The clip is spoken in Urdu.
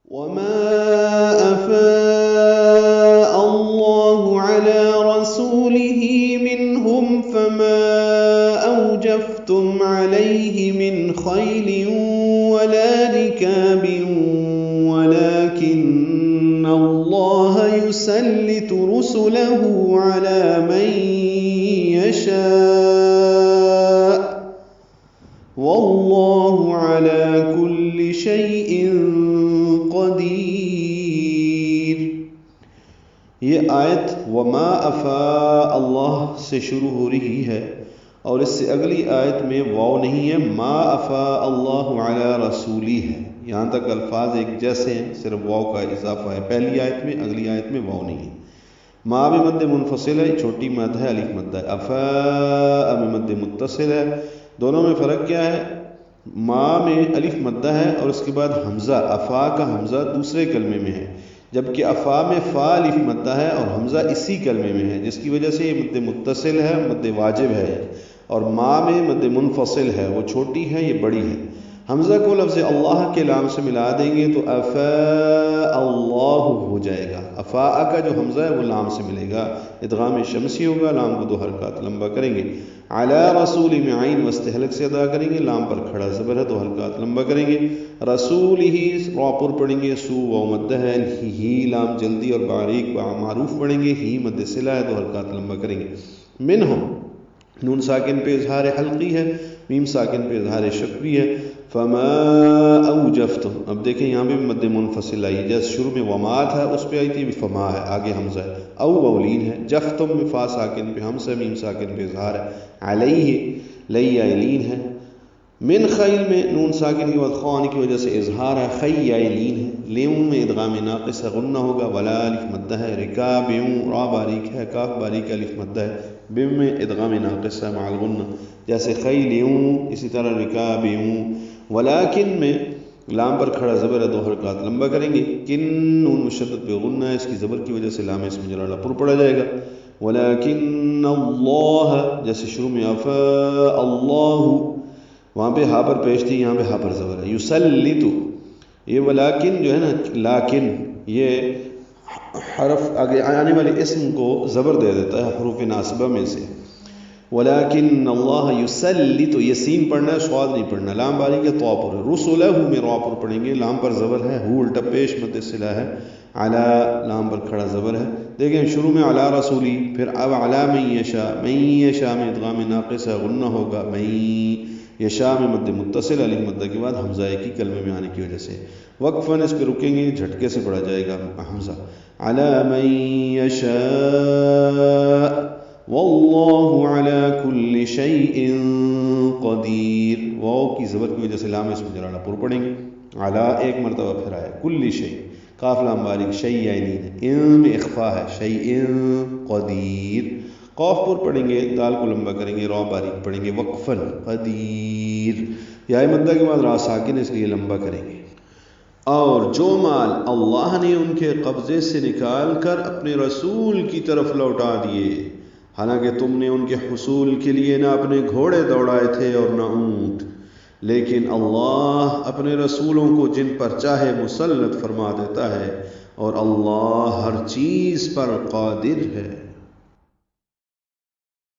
وما أفاء الله على رسوله منهم فما أوجفتم عليه من خيل ولا ركاب ولكن الله يسلط رسله على من يشاء والله على كل شيء قدیر۔ یہ آیت وما افاء اللہ سے شروع ہو رہی ہے اور اس سے اگلی آیت میں واو نہیں ہے، ما افاء اللہ علی رسولی ہے۔ یہاں تک الفاظ ایک جیسے ہیں، صرف واو کا اضافہ ہے پہلی آیت میں، اگلی آیت میں واو نہیں ہے۔ ما بھی مد منفصل ہے، چھوٹی مد ہے، الف مد ہے۔ افاء بھی مد متصل ہے، دونوں میں فرق کیا ہے؟ ما میں الف مدہ ہے اور اس کے بعد حمزہ، افا کا حمزہ دوسرے کلمے میں ہے، جبکہ افا میں فا الف مدہ ہے اور حمزہ اسی کلمے میں ہے، جس کی وجہ سے یہ مد متصل ہے، مد واجب ہے۔ اور ما میں مد منفصل ہے، وہ چھوٹی ہے، یہ بڑی ہے۔ حمزہ کو لفظ اللہ کے لام سے ملا دیں گے تو افا اللہ ہو جائے گا۔ افا کا جو حمزہ ہے وہ لام سے ملے گا، ادغام شمسی ہوگا، لام کو 2 حرکات لمبا کریں گے۔ علی رسول میں عین وسط حلق سے ادا کریں گے، لام پر کھڑا زبر ہے، 2 حرکات لمبا کریں گے۔ رسول ہی را پر پڑھیں گے، سو و مد ہے، ہی لام جلدی اور باریک معروف پڑھیں گے، ہی مد صلہ ہے، 2 حرکات لمبا کریں گے۔ منہم نون ساکن پہ اظہار حلقی ہے، میم ساکن پہ اظہار شفوی ہے۔ فما اوجفتم، اب دیکھیں یہاں بھی مد منفصل آئی، جیسے شروع میں وما تھا اس پہ آئی تھی، فما ہے، آگے حمزہ ہے، او وولین ہے۔ جفتم میں فا ساکن پہ حمزہ، میم ساکن پہ اظہار ہے۔ علیہ لئی لین ہے۔ من خیل میں نون ساکن کے بعد خان کی وجہ سے اظہار ہے، خی لین ہے۔ لیوں میں ادغام ناقص غنہ ہوگا، ولا الف مدہ ہے۔ رکاب را باریک ہے، کاف باریک الف مدہ ہے۔ بم میں ادغام ناقص ہے مع الغنہ، جیسے خیلیوں، اسی طرح رکابیوں۔ ولیکن میں لام پر کھڑا زبر ہے، 2 حرکات لمبا کریں گے۔ کن نون مشدد پہ غنہ ہے، اس کی زبر کی وجہ سے لام اسم جلالہ پر پڑا جائے گا۔ ولیکن اللہ، جیسے شروع میں افاء اللہ، وہاں پہ ہا پر پیش تھی، یہاں پہ ہا پر زبر ہے۔ یسلط، یہ ولیکن جو ہے نا، لیکن یہ حرف آگے آنے والے اسم کو زبر دے دیتا ہے حروف ناصبہ میں سے۔ ولیکن اللہ یسلط، یہ سین پڑھنا ہے، صاد نہیں پڑھنا، لام باریک ہے، تو پر رسولہ میں را پر پڑھیں گے، لام پر زبر ہے، ہو الٹا پیش مد صلہ ہے، علی لام پر کھڑا زبر ہے۔ دیکھیں شروع میں علی رسولی، پھر اب علی من یشاء، من یشاء میں ادغام ناقص ہے، غنہ ہوگا، من یشاء میں مد متصل الف مدہ کے بعد حمزہ ایک ہی کلمے میں آنے کی وجہ سے وقفاً اس پہ رکیں گے، جھٹکے سے پڑھا جائے گا حمزہ۔ علی من یشاء واللہ علی کل شیء قدیر، واو کی زبر کی وجہ سے لام اسم جلالہ پر پڑھیں گے۔ علی ایک مرتبہ پھر آیا، کل شیء، کاف لام باریک، شیء ان میں اخفا ہے، شیء قدیر۔ قاف پر پڑھیں گے، دال کو لمبا کریں گے، را باریک پڑھیں گے، وقفاً قدیر، یا مدہ کے بعد را ساکن اس لیے لمبا کریں گے۔ اور جو مال اللہ نے ان کے قبضے سے نکال کر اپنے رسول کی طرف لوٹا دیے، حالانکہ تم نے ان کے حصول کے لیے نہ اپنے گھوڑے دوڑائے تھے اور نہ اونٹ، لیکن اللہ اپنے رسولوں کو جن پر چاہے مسلط فرما دیتا ہے، اور اللہ ہر چیز پر قادر ہے۔